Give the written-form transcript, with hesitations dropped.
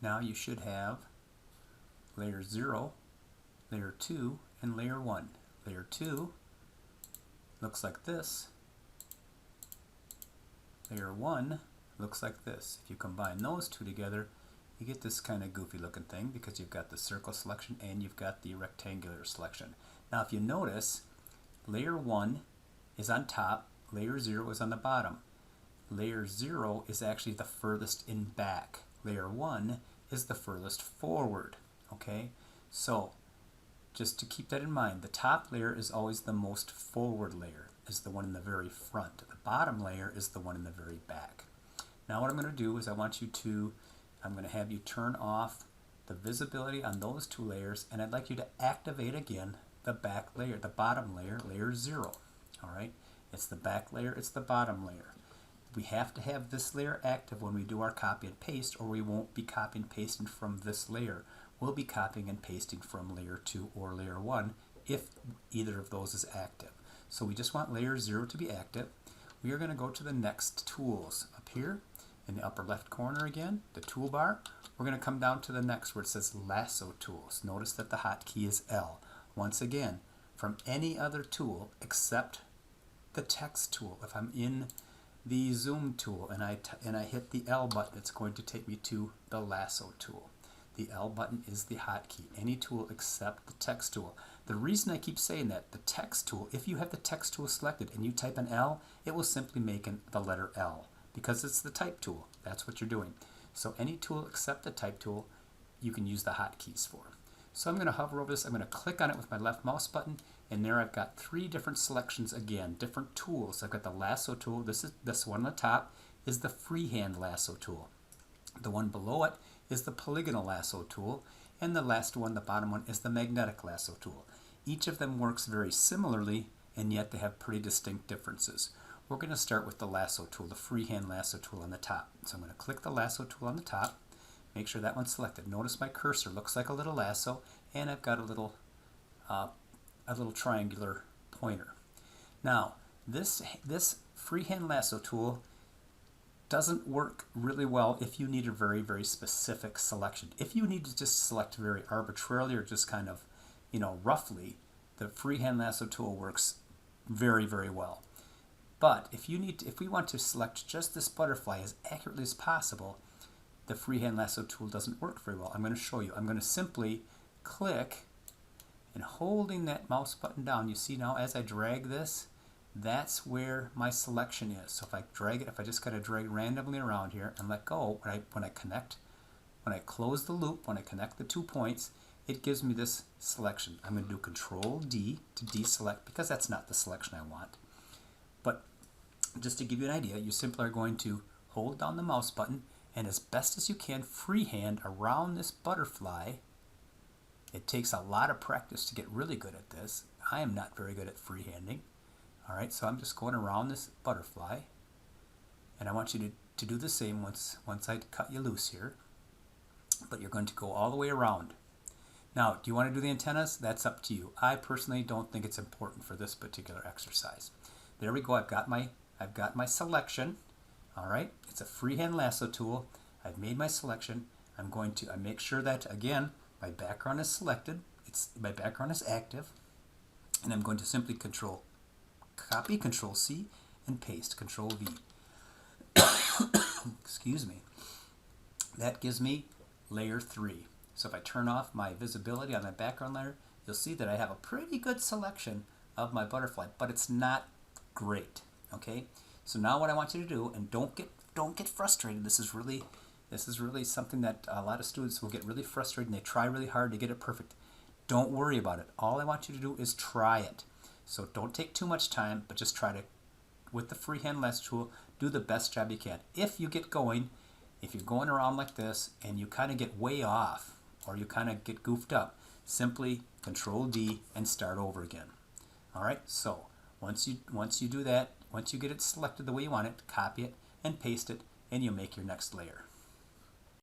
Now you should have layer 0, layer 2, and layer 1. Layer 2 looks like this. Layer 1 looks like this. If you combine those two together, you get this kind of goofy looking thing because you've got the circle selection and you've got the rectangular selection. Now if you notice, layer 1 is on top, layer 0 is on the bottom. Layer 0 is actually the furthest in back. Layer 1 is the furthest forward. Okay, so just to keep that in mind, the top layer is always the most forward layer, is the one in the very front. The bottom layer is the one in the very back. Now what I'm going to do is I'm going to have you turn off the visibility on those two layers, and I'd like you to activate again the back layer, the bottom layer, layer 0. Alright, it's the back layer, it's the bottom layer. We have to have this layer active when we do our copy and paste, or we won't be copying and pasting from this layer. We'll be copying and pasting from layer 2 or layer 1 if either of those is active. So we just want layer 0 to be active. We are going to go to the next tools. Up here in the upper left corner again, the toolbar, we're going to come down to the next where it says Lasso tools. Notice that the hotkey is L. Once again, from any other tool except the text tool. If I'm in the zoom tool and I hit the L button, it's going to take me to the Lasso tool. The L button is the hotkey. Any tool except the text tool. The reason I keep saying that, the text tool, if you have the text tool selected and you type an L, it will simply make the letter L because it's the type tool. That's what you're doing. So any tool except the type tool, you can use the hotkeys for. So I'm going to hover over this. I'm going to click on it with my left mouse button, and there I've got 3 different selections again, different tools. I've got the Lasso tool. This one on the top is the Freehand Lasso tool. The one below it is the Polygonal Lasso tool, and the last one, the bottom one, is the Magnetic Lasso tool. Each of them works very similarly, and yet they have pretty distinct differences. We're going to start with the Lasso tool, the Freehand Lasso tool on the top. So I'm going to click the Lasso tool on the top, make sure that one's selected. Notice my cursor looks like a little lasso, and I've got a little triangular pointer. Now, this Freehand Lasso tool doesn't work really well if you need a very, very specific selection. If you need to just select very arbitrarily or just kind of, roughly, the Freehand Lasso tool works very, very well. But if we want to select just this butterfly as accurately as possible, the Freehand Lasso tool doesn't work very well. I'm going to show you. I'm going to simply click, and holding that mouse button down, you see now as I drag this, that's where my selection is. So if I drag it, if I just kind of drag randomly around here and let go, when I close the loop, when I connect the 2 points, it gives me this selection. I'm going to do Control D to deselect because that's not the selection I want. But just to give you an idea, you simply are going to hold down the mouse button and as best as you can freehand around this butterfly. It takes a lot of practice to get really good at this. I am not very good at freehanding. Alright, so I'm just going around this butterfly, and I want you to do the same once I cut you loose here. But you're going to go all the way around. Now, do you want to do the antennas? That's up to you. I personally don't think it's important for this particular exercise. There we go. I've got my selection. Alright, it's a Freehand Lasso tool. I've made my selection. I make sure that, again, my background is selected. My background is active. And I'm going to simply copy, Control C, and paste, Control V. Excuse me. That gives me layer 3. So if I turn off my visibility on my background layer, you'll see that I have a pretty good selection of my butterfly, but it's not great. Okay? So now what I want you to do, and don't get frustrated. This is really something that a lot of students will get really frustrated and they try really hard to get it perfect. Don't worry about it. All I want you to do is try it. So don't take too much time, but just try to, with the Freehand Lasso tool, do the best job you can. If you get going, if you're going around like this and you kind of get way off or you kind of get goofed up, simply Control D and start over again. Alright, so once you do that, once you get it selected the way you want it, copy it and paste it, and you'll make your next layer.